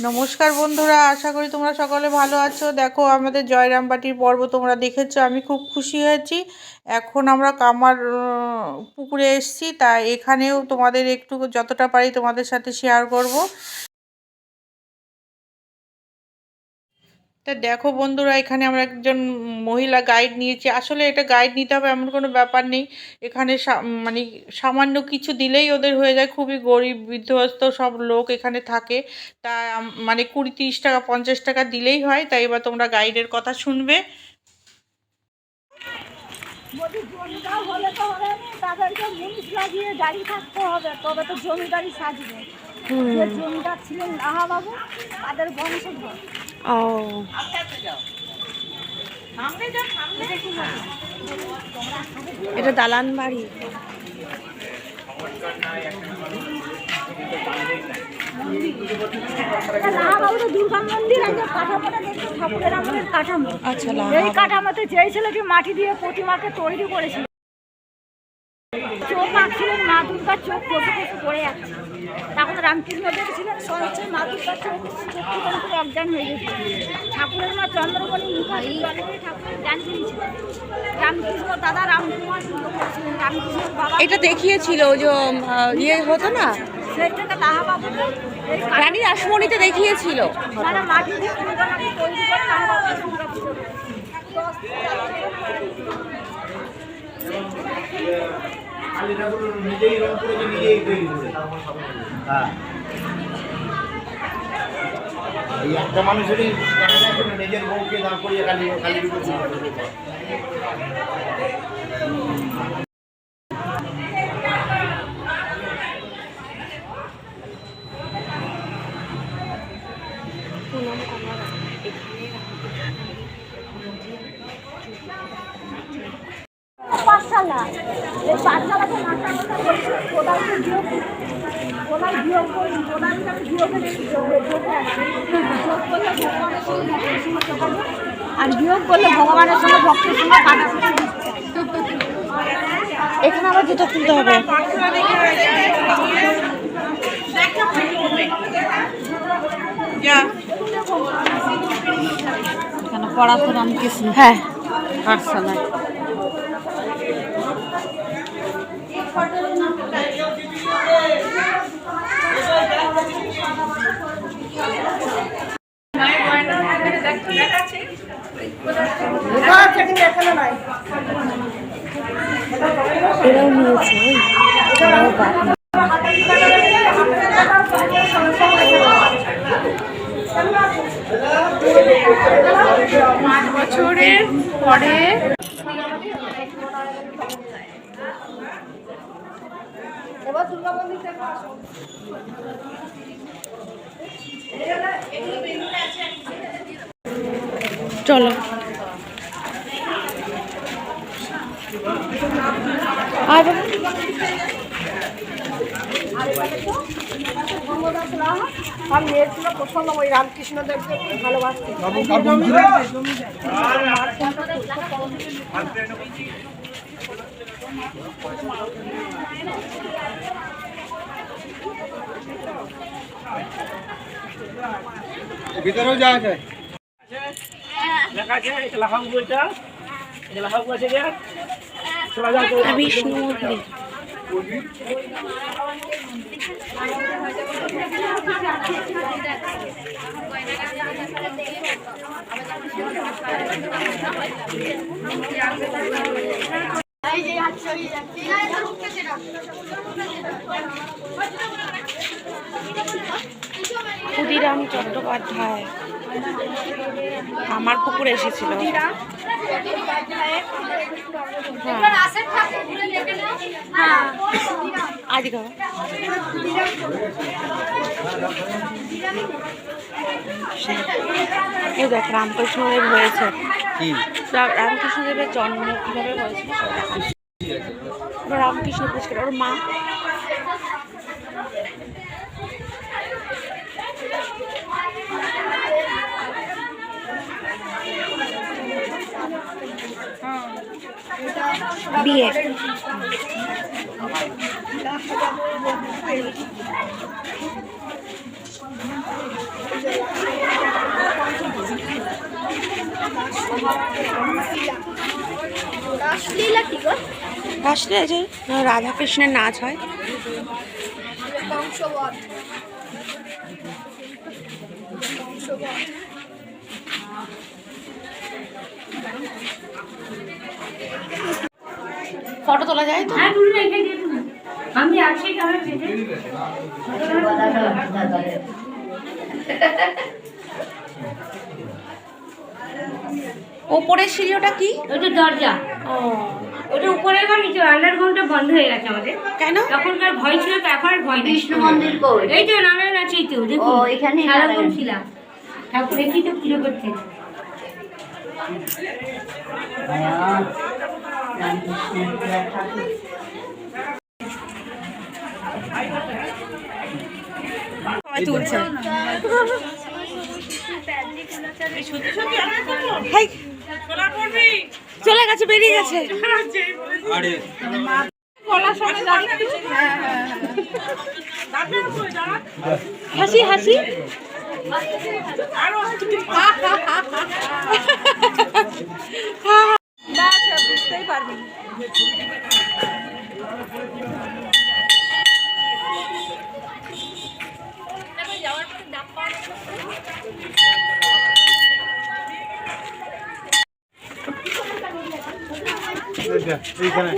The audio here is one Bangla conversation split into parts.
নমস্কার বন্ধুরা, আশা করি তোমরা সকলে ভালো আছো। দেখো আমাদের জয়রামবাটির পর্ব তোমরা দেখেছো, আমি খুব খুশি হয়েছি। এখন আমরা কামার পুকুরে এসেছি, তাই এখানেও তোমাদের একটু যতটা পারি তোমাদের সাথে শেয়ার করব। তা দেখো বন্ধুরা, এখানে আমরা একজন মহিলা গাইড নিয়েছি। আসলে এটা গাইড নিতে হবে এমন কোনো ব্যাপার নেই। এখানে মানে সামান্য কিছু দিলেই ওদের হয়ে যায়। খুবই গরিব বিধ্বস্ত সব লোক এখানে থাকে। তা মানে 20-30 টাকা 50 টাকা দিলেই হয়। তাই এবার তোমরা গাইডের কথা শুনবে। জমিদার হলে তো হবে না, তাদেরকে মুনিশ লাগিয়ে দাঁড়িয়ে থাকতে হবে, তবে তো জমিদারি সাজবে। যে জমিদার ছিলেন লাহাবাবু, তাদের বংশধর। এটা দালান বাড়ি। দুর্গা মন্দির কাঠামোটা দেখতে, ঠাকুরের আমলের কাঠামো। আচ্ছা, এই কাঠামোতে যেই ছেলেটি মাটি দিয়ে প্রতিমাকে তৈরি করেছিল, চোখ আঁকছিলেন মা দুর্গার চোখ কষে কষে পড়ে যাচ্ছে। তখন রামকৃষ্ণ দেখেছিলেন সহজে মা দুর্গার চোখ চক্ষু অজ্ঞান হয়ে গেছিল। ঠাকুরের মা চন্দ্রমণি মুখার্জি ঠাকুরের জ্ঞান দিয়েছিলেন। রামকৃষ্ণ দাদা রামকুমার করেছিলেন। রামকৃষ্ণের বাবা এটা দেখিয়েছিল যে ইয়ে হতো না, সেই থেকে লাহাবাবু রানী রাসমণিতে দেখিয়েছিল। মানে মাটি দিয়ে দুর্গাকে তৈরি করে লাহাবাবু দুর্গা পুজো নিজেই রং করেছে, নিজেই তৈরি করে। হ্যাঁ, এই একটা মানুষেরই নিজের বউকে দাঁড় করিয়ে কালী কালী রূপে পাঠশালা। এই পাঠশালাতে মাথা মাথা করছি কোদালকে বিয়োগ, কোদাল বিয়োগ করি, কোদালকে আমি বিয়োগের যোগে আসি। যোগ করলে ভগবানের সঙ্গে ভক্তের সঙ্গে যোগাযোগ, আর বিয়োগ করলে ভগবানের সঙ্গে ভক্তের সঙ্গে কাটাকুটি। এখানে আবার জুতো খুলতে হবে। এখানে পড়াতো রামকৃষ্ণ। হ্যাঁ, পাঠশালায় এরাও নিয়েছে। এরাও বাপ। 5 বছরের পরে এবার দুর্গা মন্দির থেকে আসো। চলো আর আর মেয়ের ছিল প্রথম ওই রামকৃষ্ণদেবকে ভালোবাসতে। ভিতরেও যাওয়া যায়। বিষ্ণু মন্দির। ক্ষুদিরাম চট্টোপাধ্যায় আমার পুকুরে এসেছিল। আজকে এই দেখ রামকৃষ্ণদেব হয়েছে। রামকৃষ্ণদেবের জন্ম কিভাবে হয়েছিল রামকৃষ্ণ পুষ্কর ওর মা। বিয়ে রাসলীলা কি গো? আসলে যে রাধাকৃষ্ণের নাচ হয়। বংশবধ ফটো তোলা যায় তো? হ্যাঁ তুলে রেখে দিয়ে তুমি আমি আসি ক্যামেরা ভেজে ওপরের সিঁড়ি ওটা কি? ওটা দরজা, ও ওটা উপরে ঘর নিচে আন্ডারগ্রাউন্ডটা বন্ধ হয়ে গেছে আমাদের। কেন? তখনকার ভয় ছিল, তো এখন আর ভয় নেই। কৃষ্ণ মন্দির কই? এই তো নারায়ণ আছে, এই তো দেখুন। ও, এখানে সারাক্ষণ নারায়ণ। ছিলাম, ঠাকুর দেখি তো পুজো করতে। সবাই তুলছে। হাই, চলে গেছে, বেরিয়ে গেছে। হাসি হাসি। বুঝতেই পারবি। এইখানে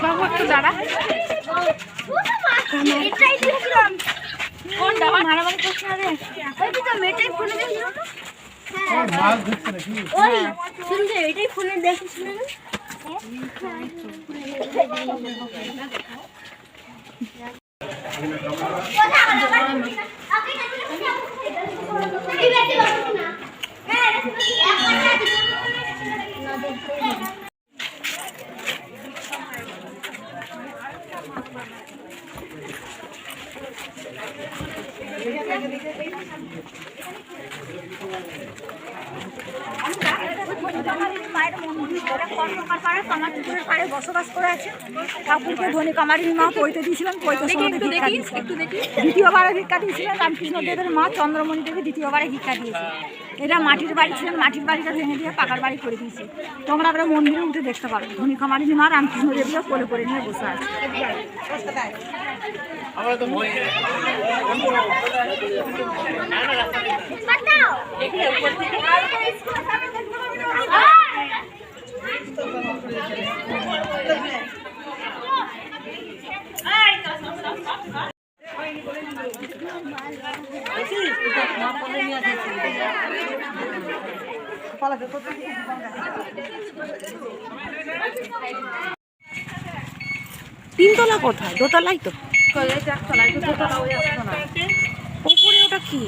বাবু একটু দাঁড়া। এটাই দিয়েছিলাম কোনটা মারামারি করছ না রে ওই তো মেটাই ফোনে দেখছিলাম না হ্যাঁ মাছ ধরছে নাকি? ওই শুনছে এটাই ফোনে দেখছিলাম না বসবাস করে আছে ঠাকুরকে ধনী কামারিনী মা পৈতে দিয়েছিলেন, পৈতে দ্বিতীয়বারে ভিক্ষা দিয়েছিলেন। রামকৃষ্ণ দেবের মা চন্দ্রমণি দেবী দ্বিতীয়বারে ভিক্ষা দিয়েছে। এটা মাটির বাড়ি ছিলেন, মাটির বাড়িটা ভেঙে দিয়ে পাকার বাড়ি করে দিয়েছে। তোমরা আমরা মন্দিরে উঠে দেখতে পারো ধনী কামারিনী মা রামকৃষ্ণ দেবীও কোলে করে নিয়ে বসে আছে। আমরা তো ভয় নেই। তিনতলা কোথায়? দোতলাই তো। ওপরে ওটা কি?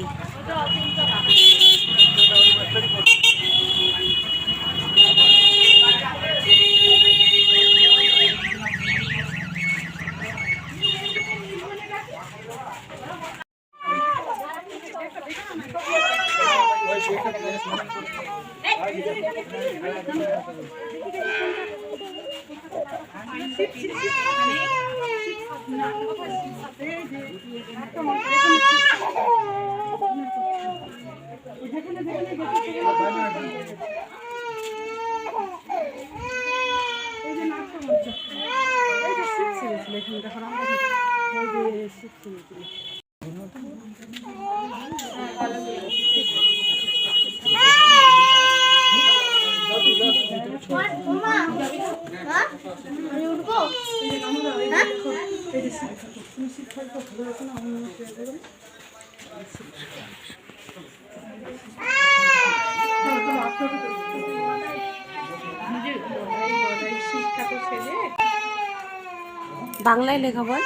বাংলায় লেখা বল।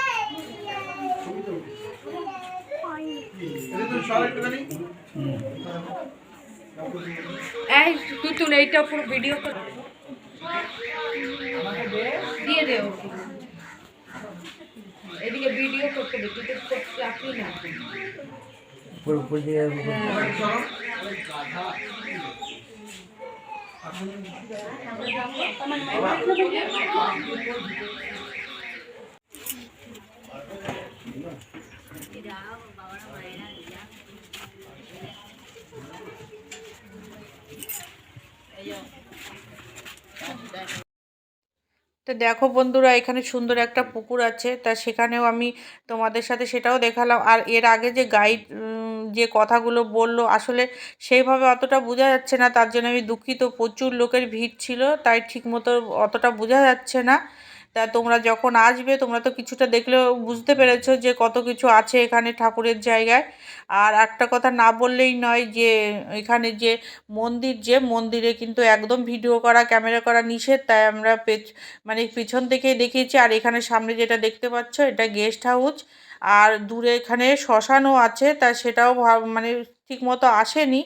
এই তুই তুলে এইটা পুরো ভিডিও কর দিয়ে দে ওকে। এদিকে ভিডিও করতে দে, তুই তো করতে আসবি না। তো দেখো বন্ধুরা, এখানে সুন্দর একটা পুকুর আছে, তা সেখানেও আমি তোমাদের সাথে সেটাও দেখালাম। আর এর আগে যে গাইড যে কথাগুলো বললো, আসলে সেইভাবে অতটা বোঝা যাচ্ছে না, তার জন্য আমি দুঃখিত। প্রচুর লোকের ভিড় ছিল, তাই ঠিকমতো অতটা বোঝা যাচ্ছে না। তা তোমরা যখন আসবে, তোমরা তো কিছুটা দেখলেও বুঝতে পেরেছো যে কত কিছু আছে এখানে ঠাকুরের জায়গায়। আর একটা কথা না বললেই নয়, যে এখানে যে মন্দিরে কিন্তু একদম ভিডিও করা, ক্যামেরা করা নিষেধ, তাই আমরা মানে পিছন থেকেই দেখিয়েছি। আর এখানে সামনে যেটা দেখতে পাচ্ছ, এটা গেস্ট হাউস। আর দূরে এখানে শ্মশানও আছে, তা সেটাও মানে ঠিক মতো আসেনি।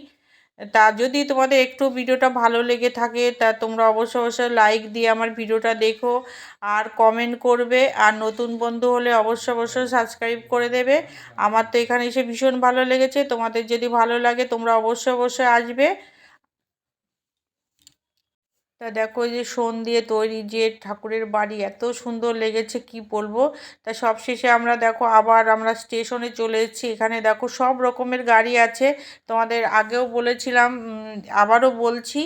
তা যদি তোমাদের একটু ভিডিওটা ভালো লেগে থাকে, তা তোমরা অবশ্যই অবশ্যই লাইক দিয়ে আমার ভিডিওটা দেখো আর কমেন্ট করবে। আর নতুন বন্ধু হলে অবশ্যই অবশ্যই সাবস্ক্রাইব করে দেবে। আমার তো এখানে এসে ভীষণ ভালো লেগেছে, তোমাদের যদি ভালো লাগে তোমরা অবশ্যই অবশ্যই আসবে। তা দেখো, এই যে সোন দিয়ে তৈরি যে ঠাকুরের বাড়ি, এত সুন্দর লেগেছে কি বলবো। তা সবশেষে আমরা দেখো আবার আমরা স্টেশনে চলে এসেছি। এখানে দেখো সব রকমের গাড়ি আছে, তোমাদের আগেও বলেছিলাম, আবারও বলছি,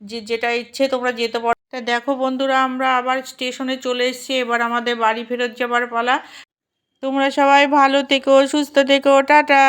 যে যেটা ইচ্ছে তোমরা যেতে পারো। তা দেখো বন্ধুরা, আমরা আবার স্টেশনে চলে এসেছি, এবার আমাদের বাড়ি ফেরত যাবার পালা। তোমরা সবাই ভালো থেকো, সুস্থ থেকো, টাটা।